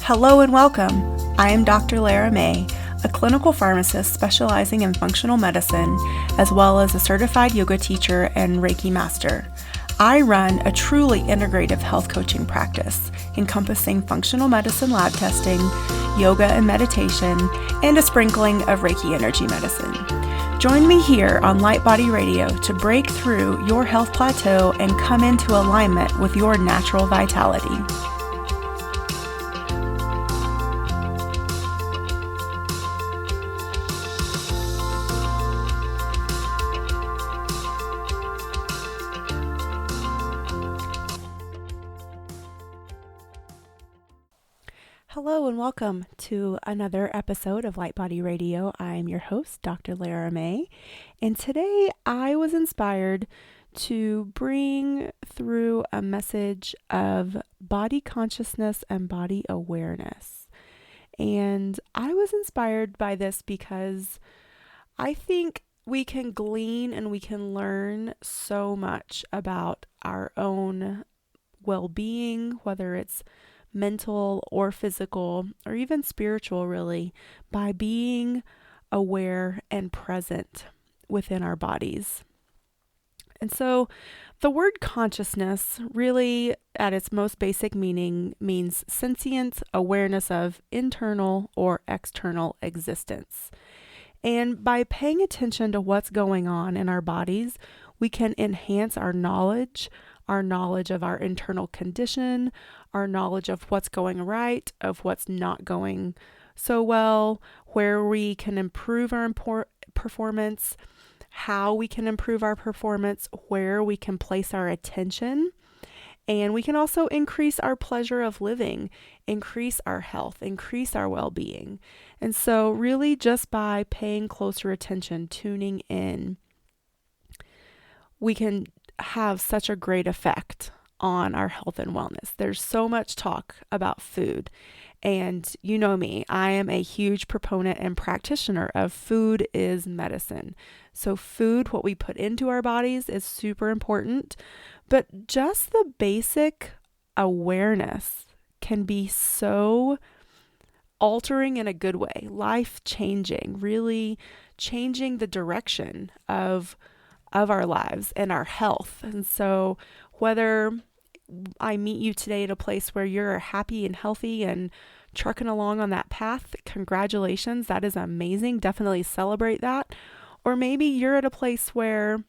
Hello and welcome. I am Dr. Lara, a clinical pharmacist specializing in functional medicine, as well as a certified yoga teacher and Reiki master. I run a truly integrative health coaching practice encompassing functional medicine lab testing, yoga and meditation, and a sprinkling of Reiki energy medicine. Join me here on Light Body Radio to break through your health plateau and come into alignment with your natural vitality. Hello and welcome to another episode of Light Body Radio. I'm your host, Dr. Lara, and today I was inspired to bring through a message of body consciousness and body awareness. And I was inspired by this because I think we can glean and we can learn so much about our own well-being, whether it's mental or physical or even spiritual, really, by being aware and present within our bodies. And so the word consciousness really at its most basic meaning means sentient awareness of internal or external existence. And by paying attention to what's going on in our bodies, we can enhance our knowledge of our internal condition, our knowledge of what's going right, of what's not going so well, where we can improve our performance, how we can improve our performance, where we can place our attention. And we can also increase our pleasure of living, increase our health, increase our well-being. And so really just by paying closer attention, tuning in, we can have such a great effect on our health and wellness. There's so much talk about food, and you know me, I am a huge proponent and practitioner of food is medicine. So food, what we put into our bodies, is super important, but just the basic awareness can be so altering in a good way, life-changing, really changing the direction of our lives and our health. And so whether I meet you today at a place where you're happy and healthy and trucking along on that path, congratulations, that is amazing. Definitely celebrate that. Or maybe you're at a place where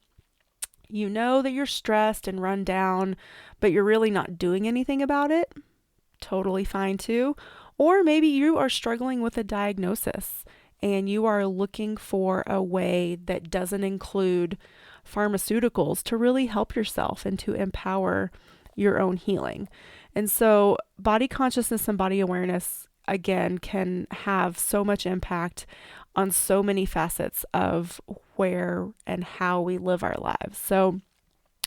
you know that you're stressed and run down, but you're really not doing anything about it. Totally fine too. Or maybe you are struggling with a diagnosis and you are looking for a way that doesn't include pharmaceuticals to really help yourself and to empower your own healing. And so body consciousness and body awareness, again, can have so much impact on so many facets of where and how we live our lives. So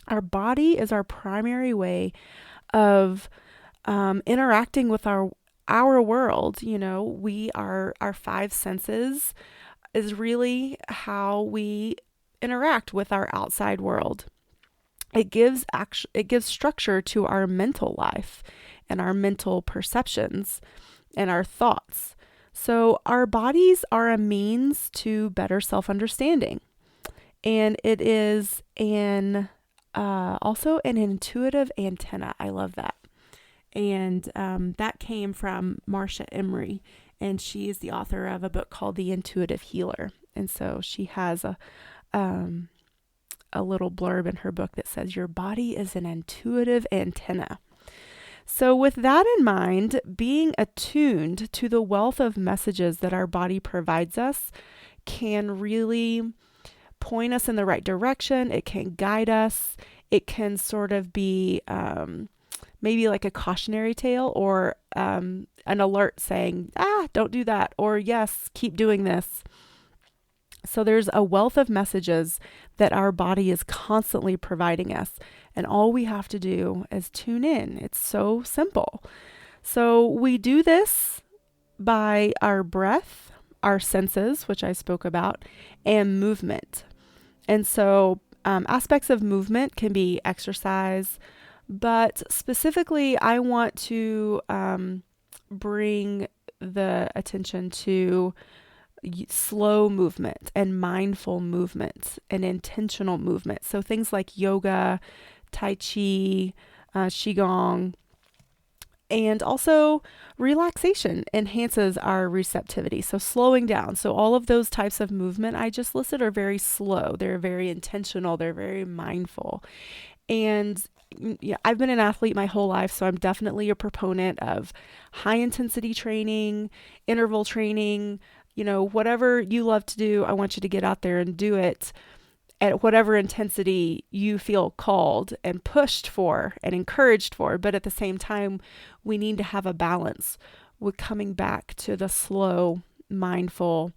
our body is our primary way of interacting with our world. You know, our five senses is really how we interact with our outside world. It gives structure to our mental life and our mental perceptions and our thoughts. So our bodies are a means to better self-understanding, and it is also an intuitive antenna. I love that. And that came from Marcia Emery, and she is the author of a book called The Intuitive Healer. And so she has a little blurb in her book that says, your body is an intuitive antenna. So with that in mind, being attuned to the wealth of messages that our body provides us can really point us in the right direction. It can guide us. It can sort of be maybe like a cautionary tale or an alert saying, don't do that, or yes, keep doing this. So there's a wealth of messages that our body is constantly providing us, and all we have to do is tune in. It's so simple. So we do this by our breath, our senses, which I spoke about, and movement. And so aspects of movement can be exercise, but specifically I want to bring the attention to slow movement and mindful movement and intentional movement. So things like yoga, Tai Chi, Qigong, and also relaxation enhances our receptivity. So slowing down. So all of those types of movement I just listed are very slow. They're very intentional. They're very mindful. And yeah, I've been an athlete my whole life, so I'm definitely a proponent of high intensity training, interval training, whatever you love to do. I want you to get out there and do it at whatever intensity you feel called and pushed for and encouraged for. But at the same time, we need to have a balance with coming back to the slow, mindful,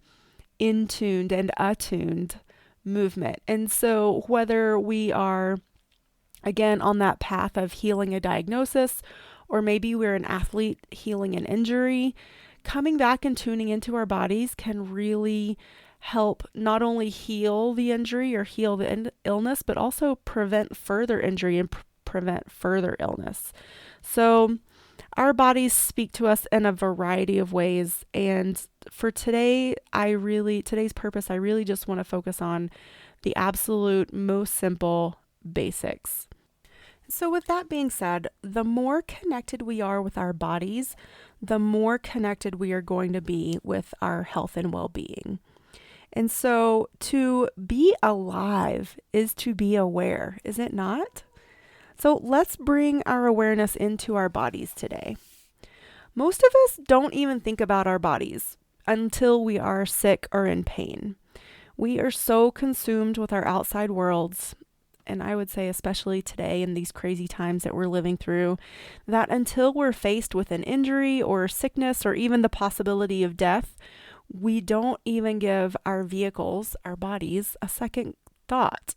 in-tuned and attuned movement. And so whether we are, again, on that path of healing a diagnosis, or maybe we're an athlete healing an injury, coming back and tuning into our bodies can really help not only heal the injury or heal the illness, but also prevent further injury and prevent further illness. So our bodies speak to us in a variety of ways. And for today's purpose, I really just want to focus on the absolute most simple basics. So with that being said, the more connected we are with our bodies, the more connected we are going to be with our health and well-being. And so to be alive is to be aware, is it not? So let's bring our awareness into our bodies today. Most of us don't even think about our bodies until we are sick or in pain. We are so consumed with our outside worlds, and I would say especially today in these crazy times that we're living through, that until we're faced with an injury or sickness or even the possibility of death, we don't even give our vehicles, our bodies, a second thought.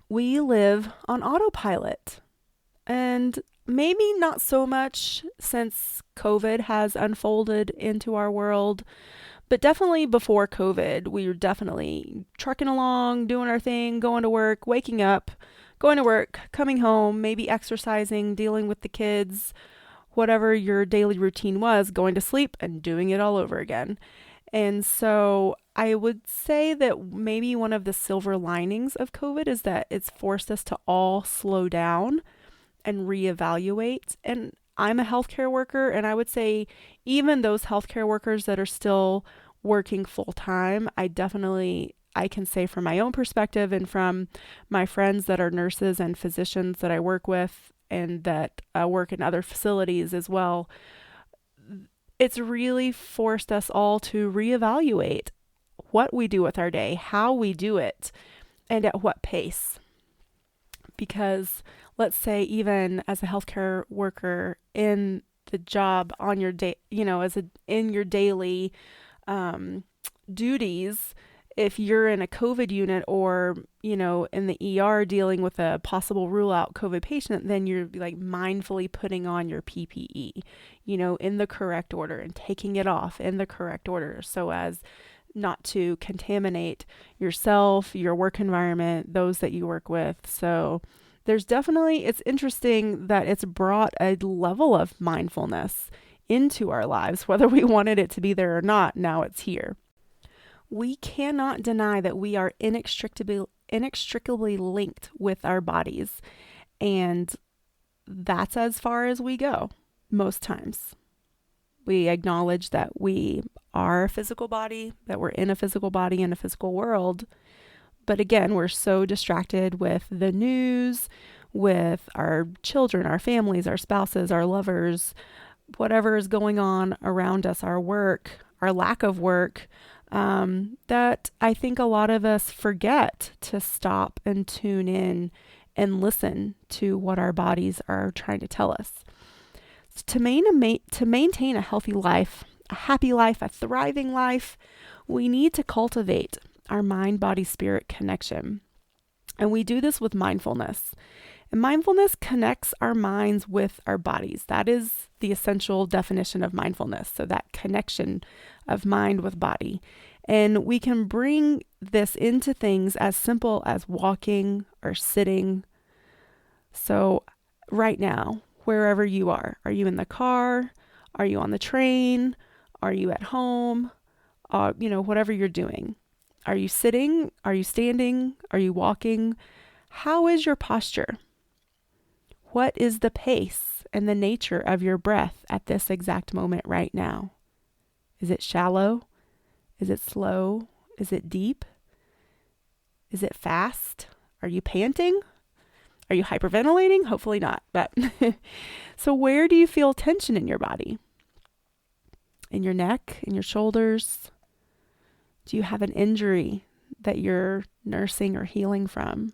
We live on autopilot. And maybe not so much since COVID has unfolded into our world, but definitely before COVID, we were definitely trucking along, doing our thing, going to work, waking up, going to work, coming home, maybe exercising, dealing with the kids, whatever your daily routine was, going to sleep and doing it all over again. And so I would say that maybe one of the silver linings of COVID is that it's forced us to all slow down and reevaluate. And I'm a healthcare worker, and I would say even those healthcare workers that are still working full time, I can say from my own perspective and from my friends that are nurses and physicians that I work with and that work in other facilities as well, it's really forced us all to reevaluate what we do with our day, how we do it, and at what pace. Because let's say even as a healthcare worker in the job on your day, in your daily duties, if you're in a COVID unit or, in the ER dealing with a possible rule out COVID patient, then you're like mindfully putting on your PPE, in the correct order and taking it off in the correct order so as not to contaminate yourself, your work environment, those that you work with. So it's interesting that it's brought a level of mindfulness into our lives, whether we wanted it to be there or not. Now it's here. We cannot deny that we are inextricably linked with our bodies, and that's as far as we go most times. We acknowledge that we are a physical body, that we're in a physical body in a physical world, but again, we're so distracted with the news, with our children, our families, our spouses, our lovers, whatever is going on around us, our work, our lack of work, that I think a lot of us forget to stop and tune in and listen to what our bodies are trying to tell us. To maintain a healthy life, a happy life, a thriving life, we need to cultivate our mind-body-spirit connection. And we do this with mindfulness. And mindfulness connects our minds with our bodies. That is the essential definition of mindfulness. So that connection of mind with body. And we can bring this into things as simple as walking or sitting. So right now, wherever you are you in the car? Are you on the train? Are you at home? Whatever you're doing. Are you sitting? Are you standing? Are you walking? How is your posture? What is the pace and the nature of your breath at this exact moment right now? Is it shallow? Is it slow? Is it deep? Is it fast? Are you panting? Are you hyperventilating? Hopefully not. But so where do you feel tension in your body? In your neck, in your shoulders? Do you have an injury that you're nursing or healing from?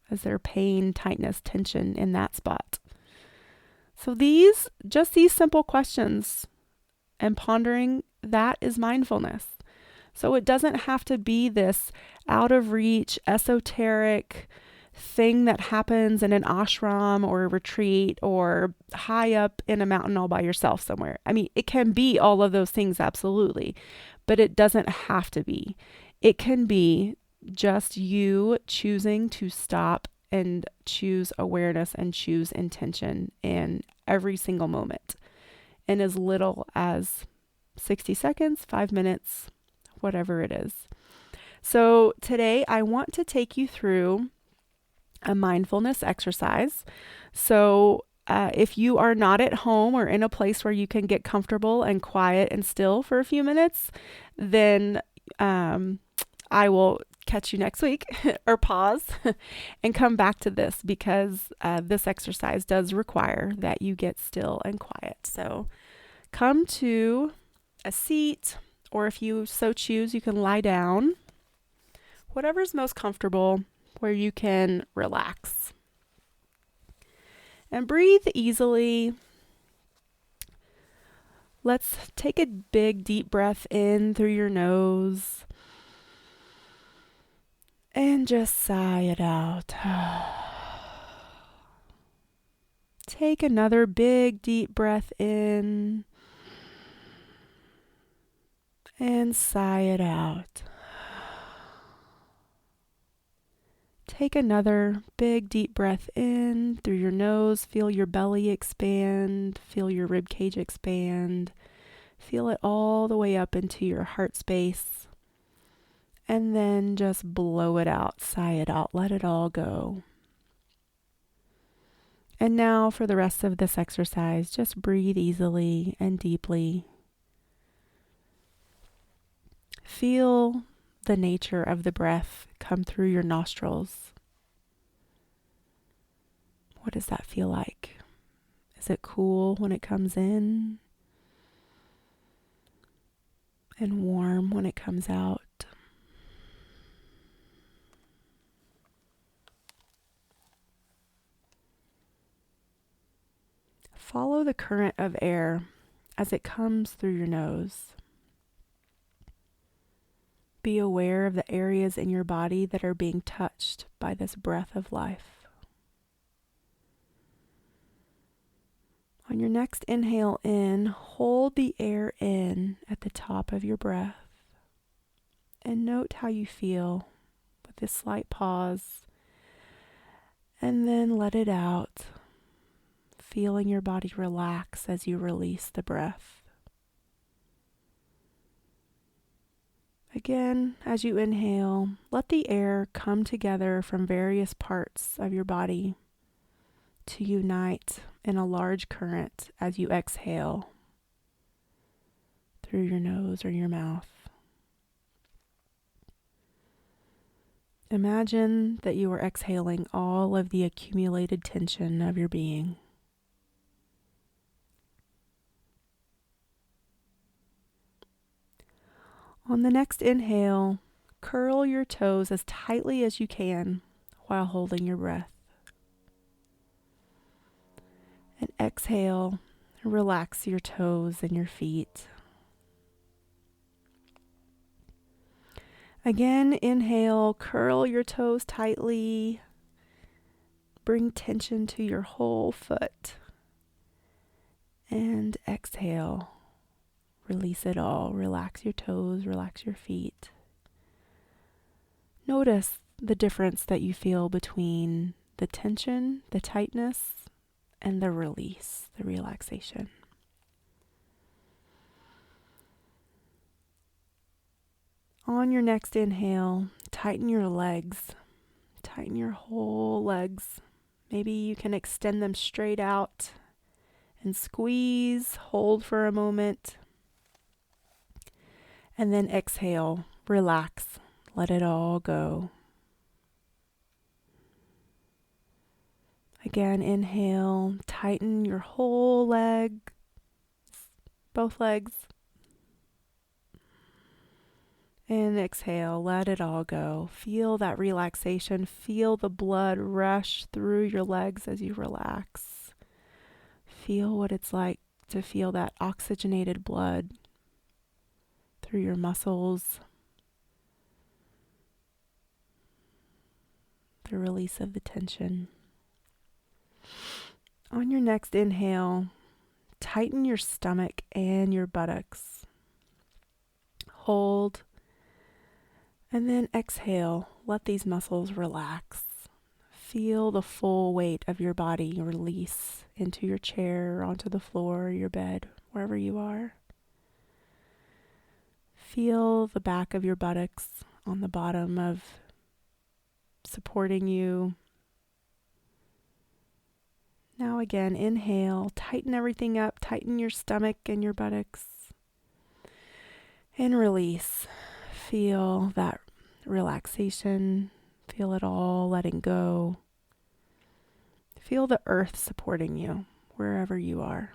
Is there pain, tightness, tension in that spot? So these simple questions and pondering, that is mindfulness. So it doesn't have to be this out of reach, esoteric thing that happens in an ashram or a retreat or high up in a mountain all by yourself somewhere. I mean, it can be all of those things, absolutely, but it doesn't have to be. It can be just you choosing to stop and choose awareness and choose intention in every single moment in as little as 60 seconds, 5 minutes, whatever it is. So today I want to take you through a mindfulness exercise. So if you are not at home or in a place where you can get comfortable and quiet and still for a few minutes, then I will catch you next week or pause and come back to this because this exercise does require that you get still and quiet. So come to a seat, or if you so choose, you can lie down. Whatever's most comfortable, where you can relax. And breathe easily. Let's take a big deep breath in through your nose. And just sigh it out. Take another big deep breath in. And sigh it out. Take another big deep breath in through your nose. Feel your belly expand. Feel your rib cage expand. Feel it all the way up into your heart space. And then just blow it out. Sigh it out. Let it all go. And now for the rest of this exercise, just breathe easily and deeply. Feel the nature of the breath come through your nostrils. What does that feel like? Is it cool when it comes in? And warm when it comes out? Follow the current of air as it comes through your nose. Be aware of the areas in your body that are being touched by this breath of life. On your next inhale in, hold the air in at the top of your breath and note how you feel with this slight pause, and then let it out, feeling your body relax as you release the breath. Again, as you inhale, let the air come together from various parts of your body to unite in a large current as you exhale through your nose or your mouth. Imagine that you are exhaling all of the accumulated tension of your being. On the next inhale, curl your toes as tightly as you can while holding your breath. And exhale, relax your toes and your feet. Again, inhale, curl your toes tightly. Bring tension to your whole foot. And exhale. Release it all. Relax your toes, relax your feet. Notice the difference that you feel between the tension, the tightness, and the release, the relaxation. On your next inhale, tighten your legs. Tighten your whole legs. Maybe you can extend them straight out and squeeze, hold for a moment. And then exhale, relax, let it all go. Again, inhale, tighten your whole leg, both legs. And exhale, let it all go. Feel that relaxation. Feel the blood rush through your legs as you relax. Feel what it's like to feel that oxygenated blood through your muscles. The release of the tension. On your next inhale, tighten your stomach and your buttocks. Hold. And then exhale, let these muscles relax. Feel the full weight of your body release into your chair, onto the floor, your bed, wherever you are. Feel the back of your buttocks on the bottom of supporting you. Now again, inhale, tighten everything up, tighten your stomach and your buttocks. And release. Feel that relaxation. Feel it all letting go. Feel the earth supporting you wherever you are.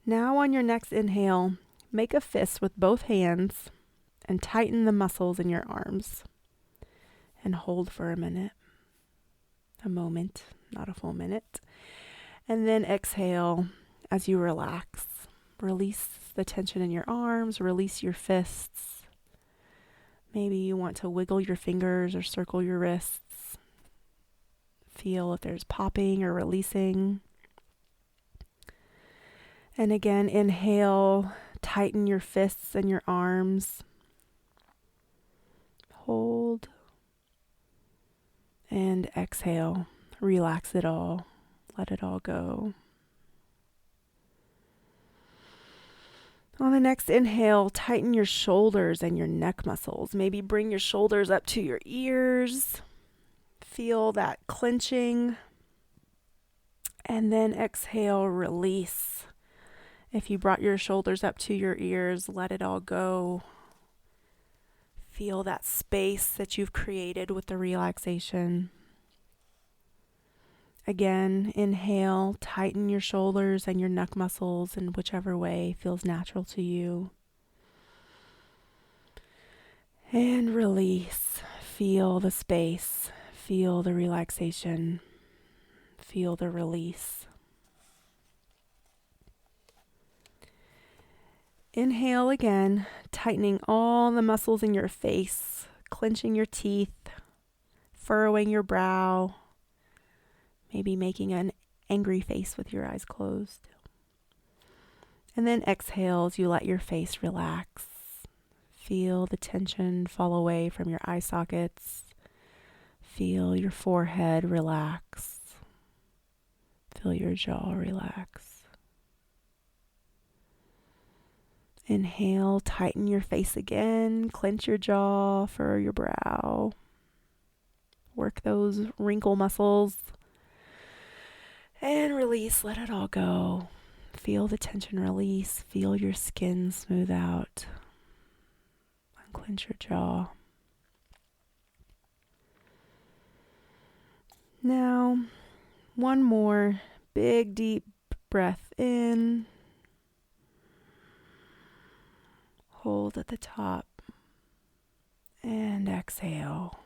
Now on your next inhale, make a fist with both hands and tighten the muscles in your arms. And hold for a minute. A moment, not a full minute. And then exhale as you relax. Release the tension in your arms, release your fists. Maybe you want to wiggle your fingers or circle your wrists. Feel if there's popping or releasing. And again, inhale, tighten your fists and your arms. Hold. And exhale, relax it all, let it all go. On the next inhale, tighten your shoulders and your neck muscles. Maybe bring your shoulders up to your ears. Feel that clenching. And then exhale, release. If you brought your shoulders up to your ears, let it all go. Feel that space that you've created with the relaxation. Again, inhale, tighten your shoulders and your neck muscles in whichever way feels natural to you. And release. Feel the space. Feel the relaxation. Feel the release. Inhale again, tightening all the muscles in your face, clenching your teeth, furrowing your brow. Maybe making an angry face with your eyes closed. And then exhale as you let your face relax. Feel the tension fall away from your eye sockets. Feel your forehead relax. Feel your jaw relax. Inhale, tighten your face again. Clench your jaw, furrow your brow. Work those wrinkle muscles. And release, let it all go. Feel the tension release. Feel your skin smooth out. Unclench your jaw. Now, one more big, deep breath in. Hold at the top. And exhale.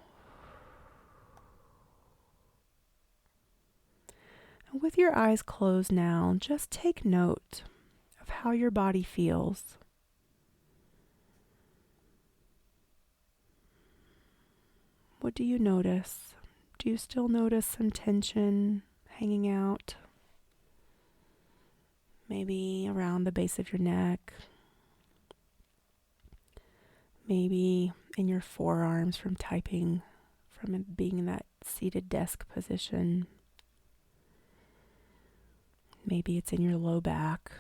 With your eyes closed now, just take note of how your body feels. What do you notice? Do you still notice some tension hanging out? Maybe around the base of your neck. Maybe in your forearms from typing, from being in that seated desk position. Maybe it's in your low back.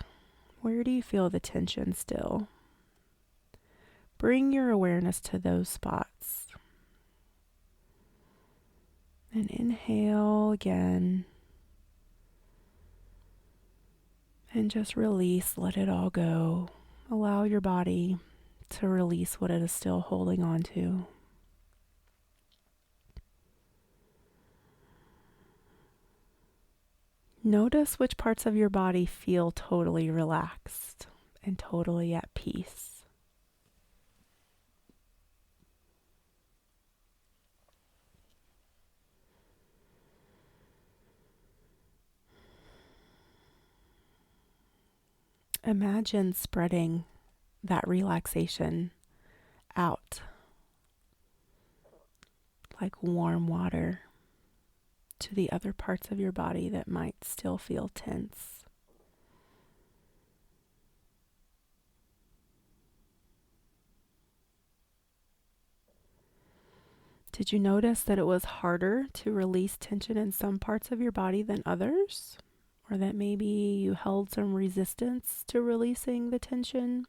Where do you feel the tension still? bring your awareness to those spots. And inhale again. And just release, let it all go. Allow your body to release what it is still holding on to. Notice which parts of your body feel totally relaxed and totally at peace. Imagine spreading that relaxation out like warm water to the other parts of your body that might still feel tense. Did you notice that it was harder to release tension in some parts of your body than others? Or that maybe you held some resistance to releasing the tension?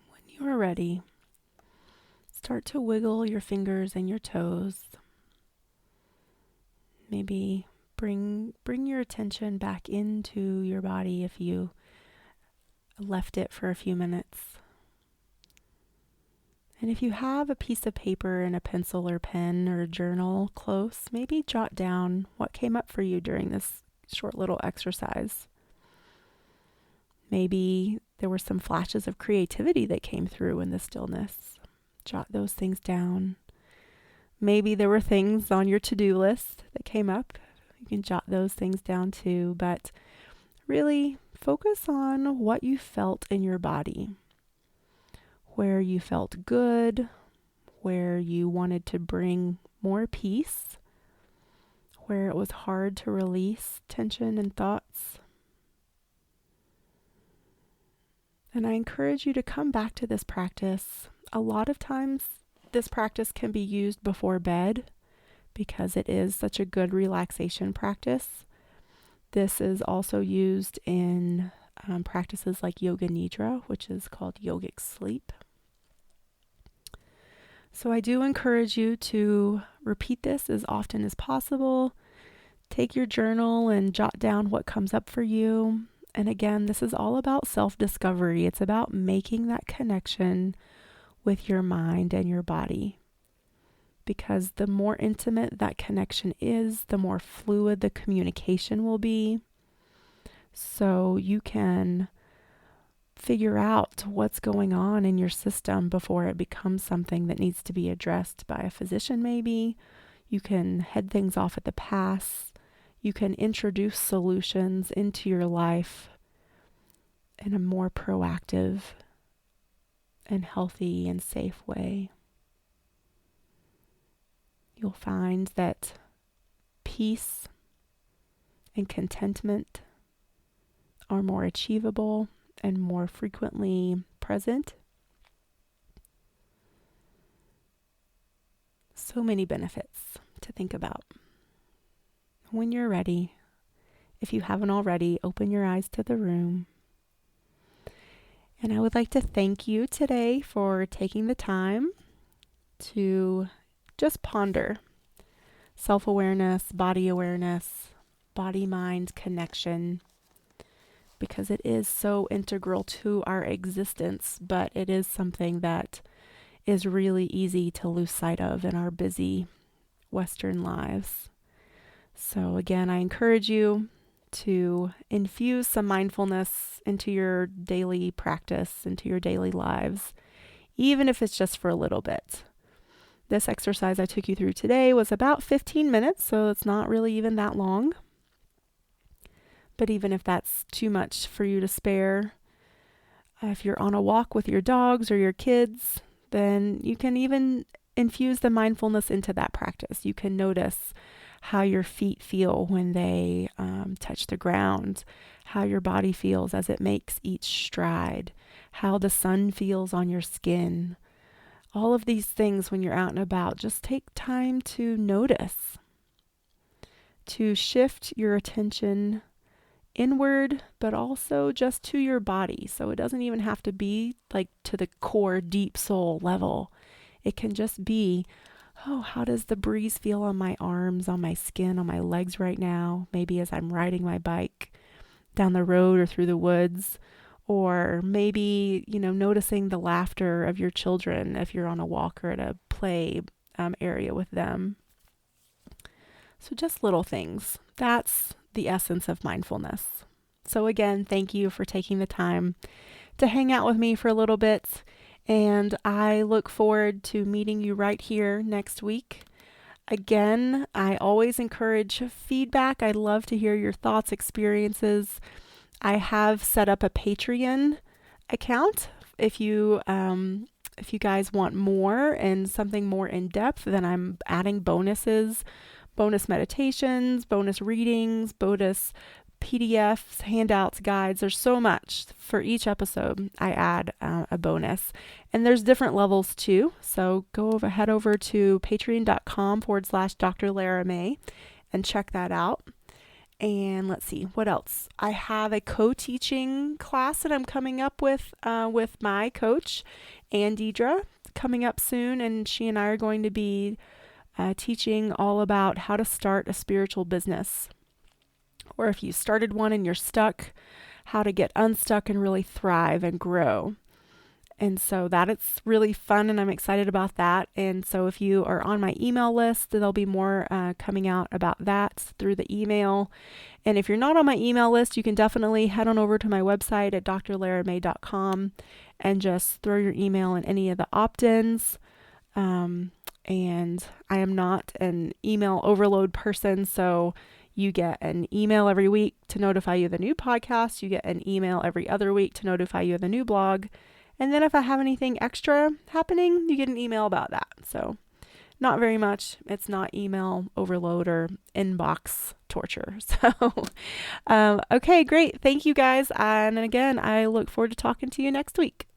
When you are ready, start to wiggle your fingers and your toes. Maybe bring your attention back into your body if you left it for a few minutes. And if you have a piece of paper and a pencil or pen or a journal close, maybe jot down what came up for you during this short little exercise. Maybe there were some flashes of creativity that came through in the stillness. Jot those things down. Maybe there were things on your to-do list that came up. You can jot those things down too, but really focus on what you felt in your body. Where you felt good, where you wanted to bring more peace, where it was hard to release tension and thoughts. And I encourage you to come back to this practice. A lot of times, this practice can be used before bed because it is such a good relaxation practice. This is also used in practices like Yoga Nidra, which is called yogic sleep. So I do encourage you to repeat this as often as possible. Take your journal and jot down what comes up for you. And again, this is all about self-discovery. It's about making that connection with your mind and your body. Because the more intimate that connection is, the more fluid the communication will be. So you can figure out what's going on in your system before it becomes something that needs to be addressed by a physician maybe. You can head things off at the pass. You can introduce solutions into your life in a more proactive and healthy and safe way. You'll find that peace and contentment are more achievable and more frequently present. So many benefits to think about. When you're ready, if you haven't already, open your eyes to the room. And I would like to thank you today for taking the time to just ponder self-awareness, body-mind connection, because it is so integral to our existence, but it is something that is really easy to lose sight of in our busy Western lives. So again, I encourage you to infuse some mindfulness into your daily practice, into your daily lives, even if it's just for a little bit. This exercise I took you through today was about 15 minutes, so it's not really even that long. But even if that's too much for you to spare, if you're on a walk with your dogs or your kids, then you can even infuse the mindfulness into that practice. You can notice how your feet feel when they touch the ground, how your body feels as it makes each stride, how the sun feels on your skin. All of these things when you're out and about, just take time to notice, to shift your attention inward, but also just to your body. So it doesn't even have to be like to the core, deep soul level. It can just be, oh, how does the breeze feel on my arms, on my skin, on my legs right now? Maybe as I'm riding my bike down the road or through the woods, or maybe, noticing the laughter of your children if you're on a walk or at a play area with them. So just little things. That's the essence of mindfulness. So again, thank you for taking the time to hang out with me for a little bit. And I look forward to meeting you right here next week. Again, I always encourage feedback. I love to hear your thoughts, experiences. I have set up a Patreon account. If you guys want more and something more in depth, then I'm adding bonuses, bonus meditations, bonus readings, bonus PDFs, handouts, guides. There's so much. For each episode, I add a bonus. And there's different levels too. So head over to patreon.com/Dr. Lara May and check that out. And let's see, what else? I have a co-teaching class that I'm coming up with my coach, Ann Deidre, coming up soon. And she and I are going to be teaching all about how to start a spiritual business. Or if you started one and you're stuck, how to get unstuck and really thrive and grow. And so it's really fun, and I'm excited about that. And so if you are on my email list, there'll be more coming out about that through the email. And if you're not on my email list, you can definitely head on over to my website at drlaramay.com and just throw your email in any of the opt-ins. And I am not an email overload person, so you get an email every week to notify you of the new podcast. You get an email every other week to notify you of the new blog. And then if I have anything extra happening, you get an email about that. So not very much. It's not email overload or inbox torture. So, okay, great. Thank you guys. And again, I look forward to talking to you next week.